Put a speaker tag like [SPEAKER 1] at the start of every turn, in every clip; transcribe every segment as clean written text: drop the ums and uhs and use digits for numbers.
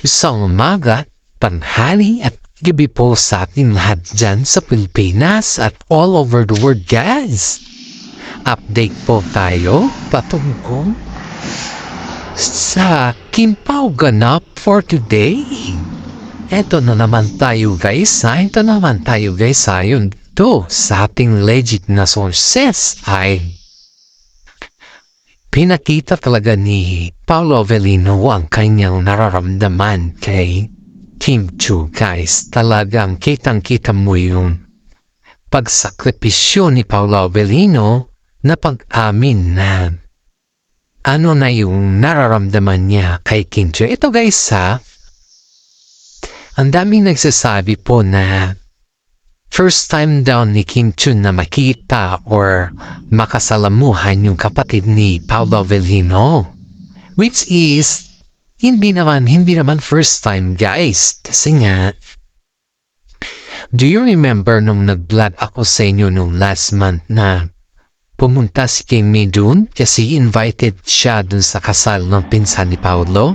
[SPEAKER 1] Isang umaga, tanghali at gabi po sa ating lahat dyan sa Pilipinas at all over the world, guys. Update po tayo patungkol sa Kimpaw ganap for today. Ito na naman tayo guys sa yun to sa ating legit na sources ay pinakita talaga ni Paolo Avellino ang kanyang nararamdaman kay Kim Chiu, guys. Talagang kitang-kita mo yung pagsakripisyo ni Paolo Avellino na pag-amin na ano na yung nararamdaman niya kay Kim Chiu. Ito guys ang daming nagsasabi po na first time daw ni Kim Chiu na makita or makasalamuhan yung kapatid ni Paolo Avellino. Which is, hindi naman first time guys. Kasi nga, do you remember nung nag-vlog ako sa inyo nung last month na pumunta si Kimmy dun kasi invited siya dun sa kasal ng pinsan ni Paolo?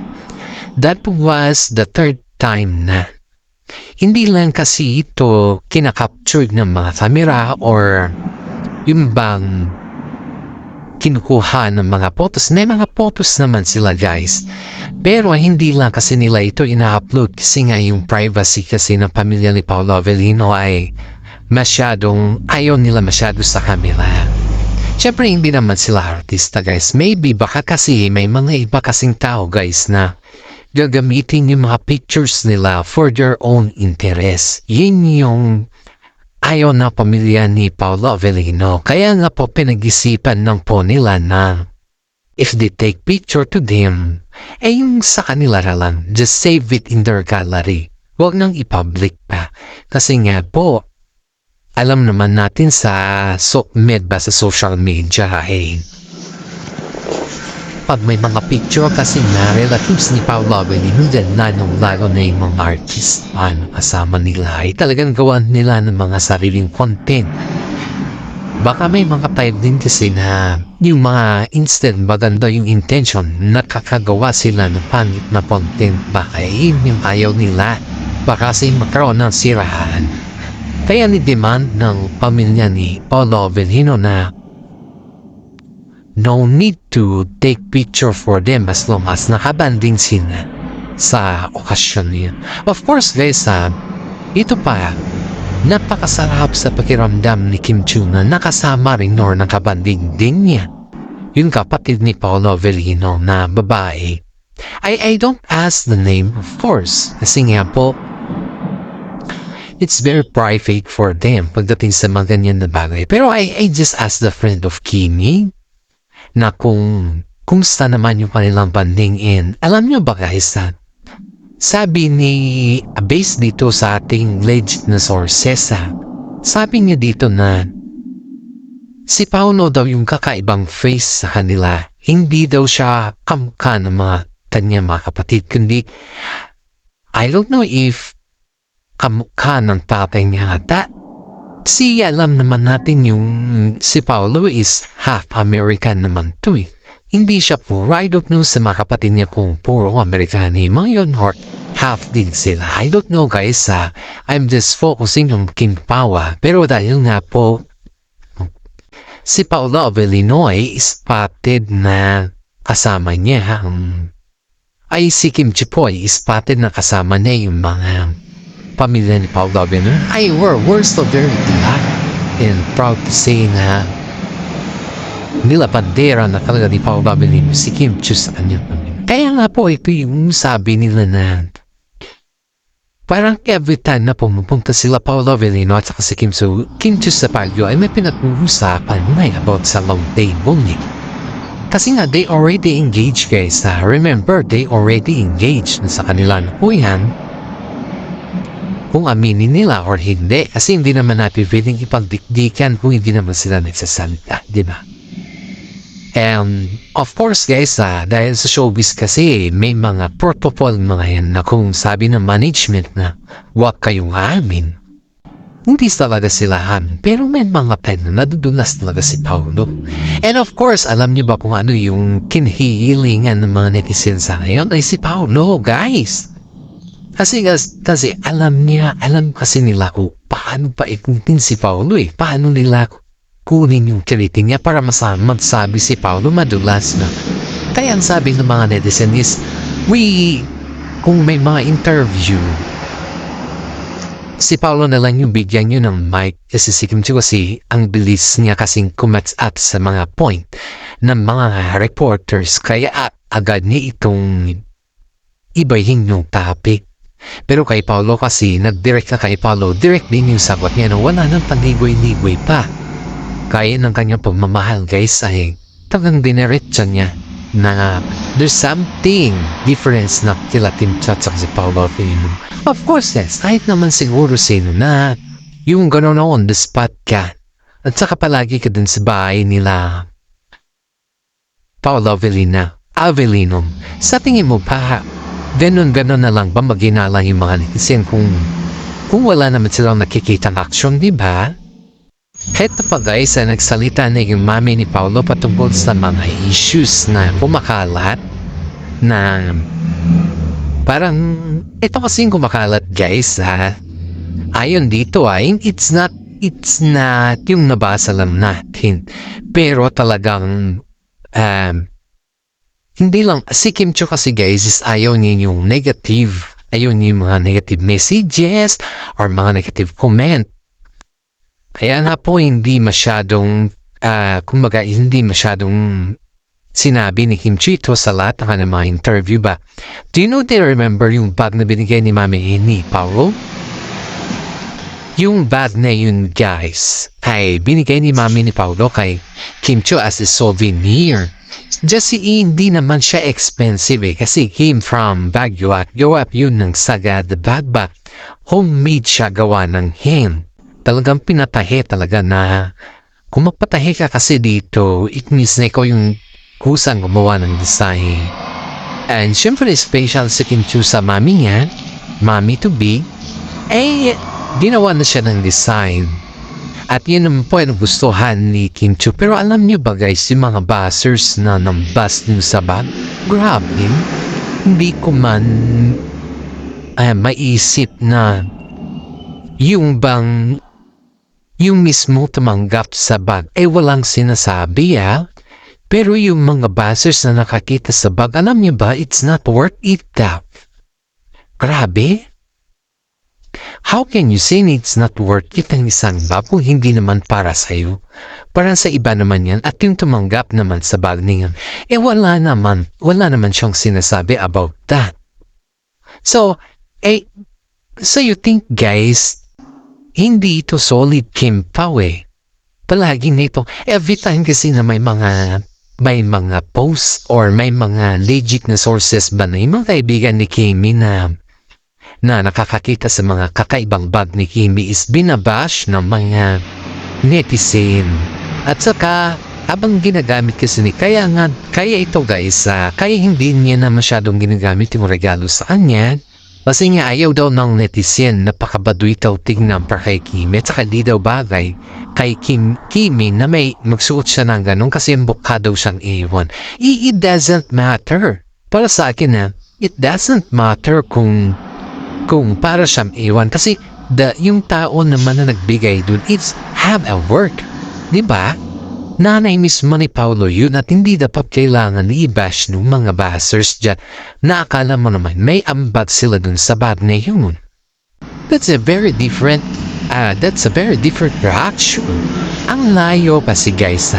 [SPEAKER 1] That was the third time na hindi lang kasi ito kinakapture ng mga kamera or yung bang kinukuha ng mga photos. May mga photos naman sila guys. Pero hindi lang kasi nila ito ina-upload kasi nga yung privacy kasi ng pamilya ni Paolo Avellino ay ayaw nila masyado sa camera. Siyempre hindi naman sila artista guys. Maybe baka kasi may mga iba kasing tao guys na gagamitin yung mga pictures nila for their own interest. Yun yung ayaw na pamilya ni Paolo Avellino. Kaya nga po pinag-isipan ng po nila na if they take picture to them, yung sa kanila lang, just save it in their gallery. Huwag nang i-public pa. Kasi nga po, alam naman natin sa social media pag may mga picture kasi na relatives ni Paolo Avellino dyan na nung lalo na yung mga artist kasama nila ay talagang gawa nila ng mga sariling content. Baka may mga time din kasi na yung mga instead maganda yung intention nakakagawa sila ng pangit na content. Baka yun yung ayaw nila. Baka kasi magkaroon ng sirahan. Kaya ni-demand ng pamilya ni Paolo Avellino na no need to take picture for them as long as nakabanding sila sa okasyon niya. Of course guys, ito pa, napakasarap sa pakiramdam ni Kim Chiu na nakasama rin or nakabanding din niya yung kapatid ni Paolo Avellino na babae. I don't ask the name of course kasi nga po it's very private for them pagdating sa mga ganyan na bagay. Pero I just ask the friend of Kimmy na kumusta naman yung kanilang banding in. Alam nyo ba guys, sabi ni based dito sa ating legit na sources, sabi niya dito na si Paolo daw yung kakaibang face sa kanila. Hindi daw siya kamukha ng kanyang mga kapatid, kundi I don't know if kamukha ng tatay niya ata. Si alam naman natin yung si Paolo is half American naman to eh. Hindi siya puro. I don't know sa mga kapatid niya kung puro Amerikani. Mga yun or half din sila. I don't know guys. I'm just focusing on Kim Pawa. Pero dahil nga po si Paolo Avellino ay spotted na kasama niya. Ay si Kim Chiu po ay spotted na kasama niya yung mga pamilya ni Paolo Avellino. We're so very glad and proud to say na nila bandera na talaga ni Paolo Avellino si Kim Chiu sa kanyang pamilya. Kaya nga po ito yung sabi nila na parang every time na pumupunta sila Paolo Avellino at saka si Kim Chiu sa Baguio ay may pinag-uusapan na about sa long table niya. Kasi nga they already engaged guys. Remember, they already engaged sa kanila na po yan. Kung aminin nila or hindi. Kasi hindi naman natin pwedeng ipagdikdikan kung hindi naman sila nagsasalita. Diba? And of course guys, dahil sa showbiz kasi may mga protocol mga yan na kung sabi ng management na huwag kayong amin. Hindi talaga sila amin. Pero may mga time na nadudulas talaga si Paolo. And of course, alam niyo ba kung ano yung kinihilingan ng mga netizens sa ngayon? Ay si Paolo, guys. Kasi alam kasi nila kung paano pa ikutin si Paulo eh. Paano nila kunin yung kiliti niya para magsabi si Paulo madulas na. Kaya ang sabi ng mga netizen is, kung may mga interview, si Paulo na lang yung bigyan nyo ng mic kasi si Kim Chiu kasi ang bilis niya kasing kumats up sa mga point ng mga reporters kaya agad niya itong ibahin yung topic. Pero kay Paulo kasi, nag-direct na kay Paulo, direct din yung sagot niya na wala nang panigoy-nigoy pa. Kaya ng kanyang pagmamahal guys ay tagang diniretsa niya na there's something difference na kila Tim Chat sa si Paulo Filino. Of course yes, kahit naman siguro sino na yung gano'n on the spot ka at saka palagi ka dun sa bahay nila Paulo Avellino. Sa tingin mo pa ganon na lang ba maginala yung mga netizen kung wala naman silang nakikita ng action, di ba? Heto pa guys, nagsalita na yung mami ni Paulo patungkol sa mga issues na kumakalat na parang ito kasing kumakalat guys ha. Ayon dito it's not yung nabasa lang natin pero talagang hindi lang, si Kim Chiu kasi guys is ayaw niya yung negative, ayaw niya yung mga negative messages or mga negative comment. Kaya nga po hindi masyadong, kumbaga hindi masyadong sinabi ni Kim Chiu ito sa lahat ng mga interview ba. Do you remember yung bag na binigay ni Mami ni Paulo? Yung bag na yun guys ay binigay ni Mami ni Paulo kay Kim Chiu as a souvenir. Just hindi naman siya expensive kasi came from Baguio at gawa yun ng Sagad Bagbak. Homemade siya gawa ng hand. Talagang pinatahe talaga na kung magpatahe ka kasi dito, it means na ikaw yung kusang gumawa ng design. And syempre special si Kim Chiu sa mami niya, mami to be, ginawa na siya ng design. At yun naman po ang gustuhan ni Kim Chiu. Pero alam niyo ba guys, yung mga buzzers na nambas niyo sa bag, grabe, hindi ko man maisip na yung mismo tumanggap sa bag, walang sinasabi Pero yung mga buzzers na nakakita sa bag, alam niyo ba, it's not worth it Grabe. How can you say it's not worth it ang isang bag kung hindi naman para sa'yo? Para sa iba naman yan at yung tumanggap naman sa bag niyan, wala naman siyang sinasabi about that. So you think guys, hindi ito solid Kim Pao Palagi nito, every time kasi na may mga posts or may mga legit na sources ba na yung mga kaibigan ni Kimi na nakakakita sa mga kakaibang bag ni Kimi is binabash ng mga netizen. At saka, habang ginagamit kasi kaya ito guys, kaya hindi niya na masyadong ginagamit yung regalo sa kanya. Kasi nga ayaw daw ng netizen, napakabaduy daw tingnan para kay Kimi. At saka di daw bagay kay Kimi na may magsuot siya ng ganun kasi mukha daw siyang iwan. It doesn't matter. Para sa akin it doesn't matter kung para siyang iwan kasi yung tao naman na nagbigay dun it's have a work, di ba? Nanay mismo ni Paulo yun at hindi dapat kailangan i-bash ng mga bashers dyan na akala mo naman may ambag sila dun sa bag na yun. That's a very different reaction. Ang layo kasi guys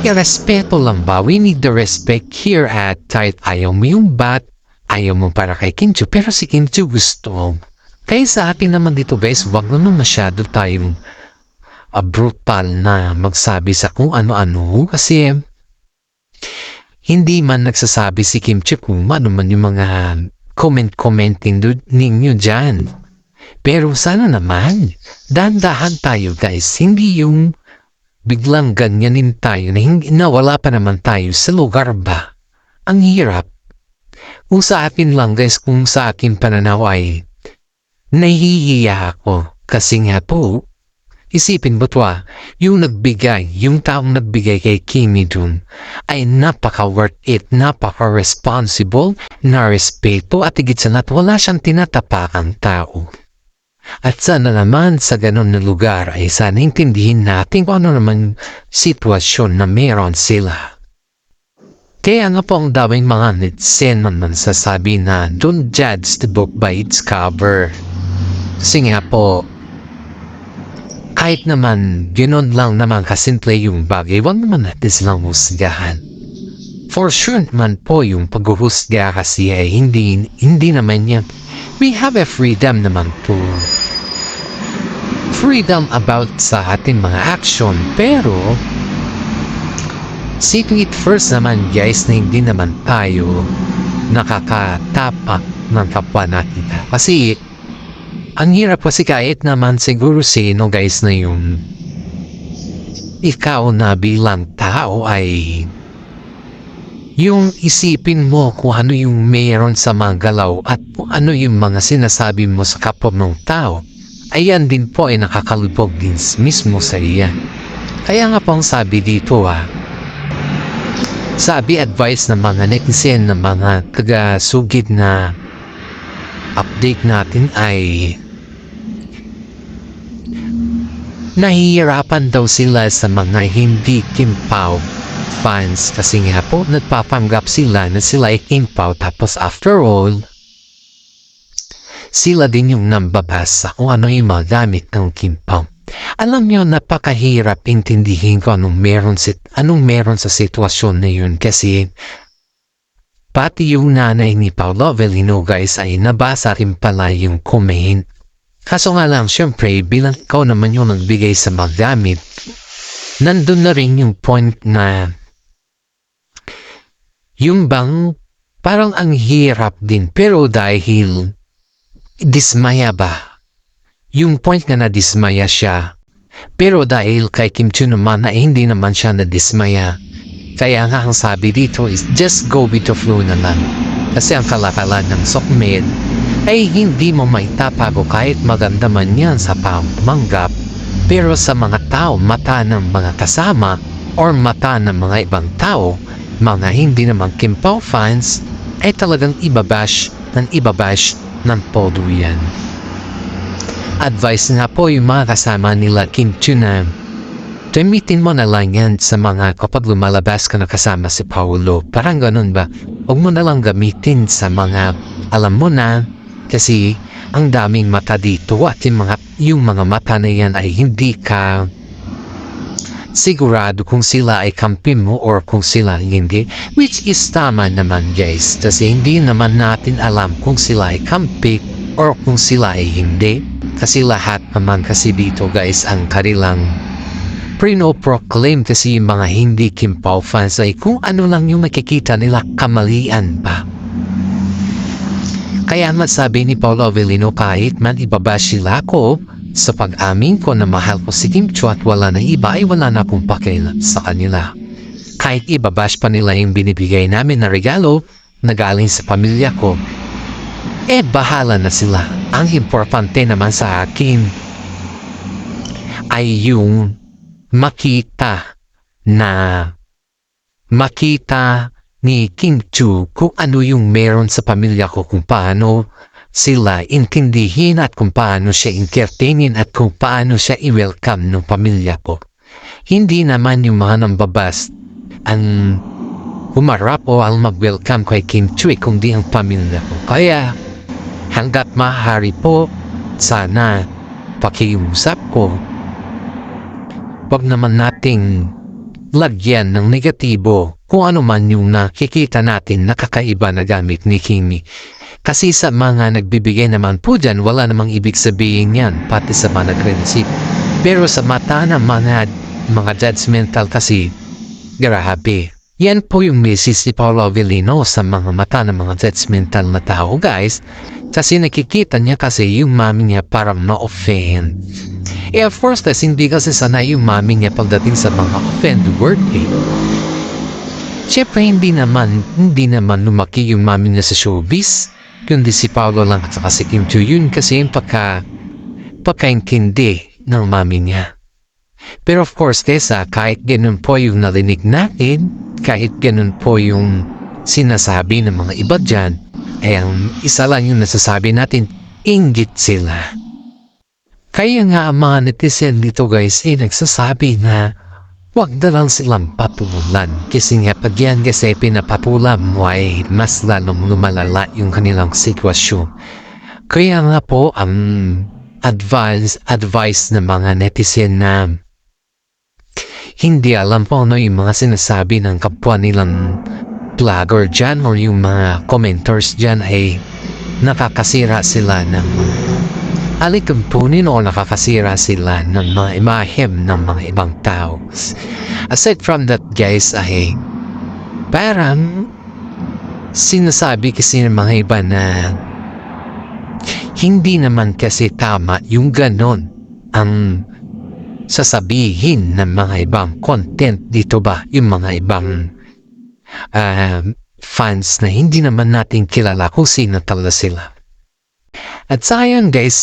[SPEAKER 1] respeto lang ba? We need the respect here at kahit ayaw mo yung bat, ayaw mo para kay Kim Chiu, pero si Kim Chiu gusto. Kaya sa atin naman dito guys, wag naman masyado tayong brutal na magsabi sa kung ano-ano kasi hindi man nagsasabi si Kim Chiu kung ano man yung mga commenting ninyo dyan. Pero sana naman, dahan-dahan tayo guys, hindi yung biglang ganyanin tayo na wala pa naman tayo sa lugar ba. Ang hirap. Kung sa akin lang guys, kung sa akin pananaw ay nahihiya ako kasi nga po Isipin mo to yung taong nagbigay kay Kimi dun ay napaka-worth it, napaka-responsible, na respeto at higit sa lahat wala siyang tinatapakang tao. At sana naman sa ganun na lugar ay sana intindihin natin kung ano naman sitwasyon na meron sila. Kaya nga po ang daming mga netizen man sasabi na don't judge the book by its cover. Kasi nga po, kahit naman ganoon lang naman kasimple yung bagay, wag naman natin silang husgahan. For sure naman po yung paghuhusga kasi ay hindi naman yan. We have a freedom naman po. Freedom about sa ating mga action, pero seeing it first naman guys na hindi naman tayo nakakatapak ng kapwa natin. Kasi ang hirap kasi kahit naman siguro sino guys na yung ikaw na bilang tao ay yung isipin mo kung ano yung mayroon sa mga galaw at kung ano yung mga sinasabi mo sa kapwa mong tao, ayan din po ay nakakalubog din mismo sa iya. Kaya nga pong sabi dito sabi advice ng mga netizen ng mga taga-sugid na update natin ay nahihirapan daw sila sa mga hindi Kimpaw fans kasi nga po nagpapanggap sila na sila ay Kimpaw tapos after all sila din yung nambabasa kung ano yung mga gamit ng Kimpaw. Alam nyo, napakahirap intindihin ko anong meron sa sitwasyon na yun kasi pati yung nanay ni Paolo Avellino guys ay nabasa rin pala yung comment. Kaso nga lang, syempre, bilang ikaw naman yung nagbigay sa mga gamit, nandun na rin yung point na yung bang parang ang hirap din pero dahil dismaya ba? Yung point na nadismaya siya pero dahil kay Kim Chiu naman na hindi naman siya nadismaya kaya nga ang sabi dito is just go with the flow na lang kasi ang kalakalan ng sokmed ay hindi mo maitapago kahit maganda man yan sa pamanggap pero sa mga tao, mata ng mga kasama or mata ng mga ibang tao, mga hindi naman Kimpaw fans ay talagang ibabash ng podo yan. Advice nga po yung mga kasama nila Kim Chiu na gamitin mo na lang yan sa mga kapag lumalabas ka na kasama si Paolo. Parang ganun ba? Huwag mo na lang gamitin sa mga alam mo na kasi ang daming mata dito at yung mga mata na yan ay hindi ka sigurado kung sila ay kampi mo or kung sila hindi. Which is tama naman guys kasi hindi naman natin alam kung sila ay kampi or kung sila ay hindi. Kasi lahat naman kasi dito guys ang kanilang proclaim kasi yung mga hindi Kimpaw fans ay kung ano lang yung makikita nila kamalian pa. Kaya masabi ni Paolo Avellino kahit man ibabash sila ko sa pag-amin ko na mahal ko si Kim Chiu at wala na iba ay wala na akong pakialam sa kanila. Kahit ibabash pa nila yung binibigay namin na regalo na galing sa pamilya ko, bahala na sila. Ang importante naman sa akin ay yung makita ni Kim Chiu kung ano yung meron sa pamilya ko, kung paano sila intindihin at kung paano siya entertainin at kung paano siya i-welcome ng pamilya ko. Hindi naman yung mga nambabas ang humarap o ang mag-welcome kay Kim Chiu kundi ang pamilya ko. Kaya hanggat maaari po, sana pakiusap ko, wag naman nating lagyan ng negatibo kung ano man yung nakikita natin nakakaiba na gamit ni Kimi. Kasi sa mga nagbibigay naman po dyan, wala namang ibig sabihin yan, pati sa mga nag-receive. Pero sa mata ng mga judgmental kasi, grabe. Yan po yung message ni Paolo Avellino sa mga mata ng mga judgmental na tao guys. Kasi nakikita niya kasi yung mami niya parang na-offend. Of course, hindi kasi sanay yung mami niya pagdating sa mga offend word Siyempre hindi naman lumaki yung mami niya sa showbiz. Kundi si Paolo lang at saka si Kim Chiu yun kasi yung pagkaintindi ng mami niya. Pero of course guys, kahit ganun po yung narinig natin, kahit ganun po yung sinasabi ng mga iba dyan, ay ang isa lang yung nasasabi natin, inggit sila. Kaya nga ang mga netizen dito guys ay nagsasabi na wag na lang silang patulan. Kasi nga pag yan kasi pinapatulan mo ay mas lalong lumalala yung kanilang sitwasyon. Kaya nga po ang advice ng mga netizen na hindi alam po ano yung mga sinasabi ng kapwa nilang vlogger dyan or yung mga commenters dyan ay nakakasira sila ng alikampunin o nakakasira sila ng mga imahem ng mga ibang tao. Aside from that guys ay parang sinasabi kasi ng mga iba na hindi naman kasi tama yung ganon ang sasabihin ng mga ibang content dito ba yung mga ibang fans na hindi naman natin kilala kung sino talaga sila. At sayang guys,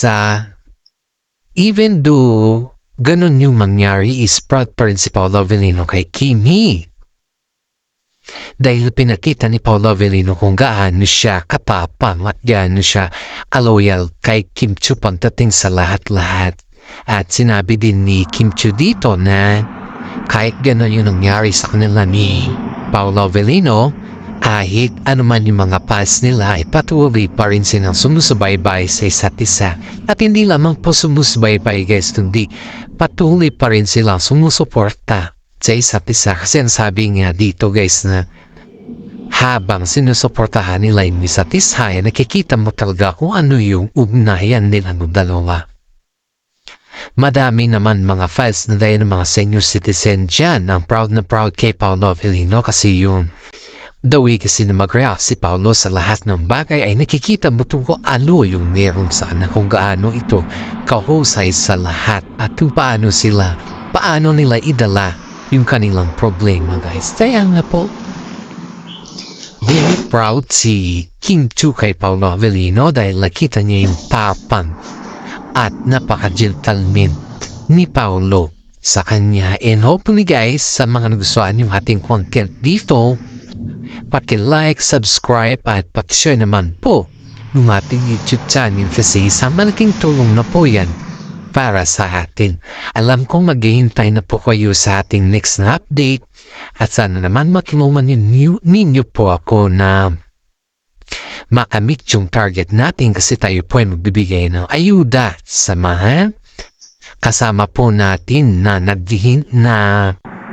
[SPEAKER 1] even though ganun yung mangyari is proud pa rin si Paolo Avellino kay Kimi. Dahil pinakita ni Paolo Avellino kung gaano siya katapang at gaano siya kaloyal kay Kim Chiu pagdating sa lahat-lahat. At sinabi din ni Kim Chiu dito na kahit ganun yung nangyari sa kanila ni Paolo Avellino, kahit anuman yung mga fans nila ay patuloy pa rin silang sumusubaybay sa isa't isa. At hindi lamang po sumusubaybay guys, kundi patuloy pa rin silang sumusuporta sa isa't isa. Kasi ang sabi nga dito guys na habang sinusuportahan nila yung isa't isa ay nakikita mo talaga kung ano yung ugnayan nila ng dalawa. Madami naman mga fans na dahil ng mga senior citizen dyan ang proud na proud kay Paolo Avellino kasi yun. The way kasi na mag-react si Paolo sa lahat ng bagay ay nakikita mo kung ano yung meron sana kung gaano ito kahusay sa lahat at kung paano nila idala yung kanilang problema guys. Kaya nga po, very proud si Kim Chiu kay Paolo Avellino dahil nakita niya yung tapang at napaka-gentleman ni Paolo sa kanya. And hopefully guys, sa mga nagustuhan yung ating content dito, paki-like, subscribe at paki-share naman po ng ating YouTube channel kasi isang malaking tulong na po yan para sa atin. Alam kong maghihintay na po kayo sa ating next na update at sana naman matulungan ninyo po ako na makamit yung target natin kasi tayo po ay magbibigay ng ayuda sa mga kasama po natin na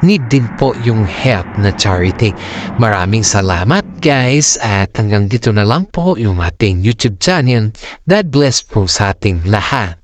[SPEAKER 1] need din po yung help na charity. Maraming salamat guys at hanggang dito na lang po yung ating YouTube channel. God bless po sa ating lahat.